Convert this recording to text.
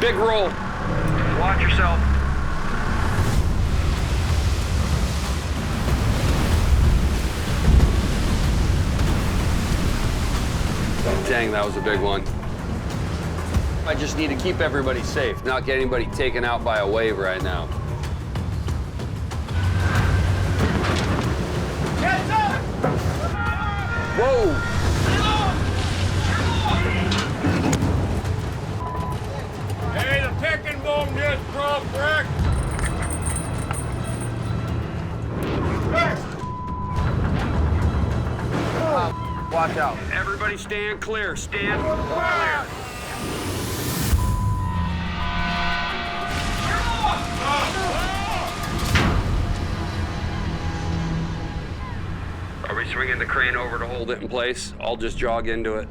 Big roll. Watch yourself. Dang, that was a big one. I just need to keep everybody safe, not get anybody taken out by a wave right now. Whoa! Hey, the picking boom just broke, Rick. Watch out. Everybody stand clear. Stand clear. Are we swinging the crane over to hold it in place? I'll just jog into it.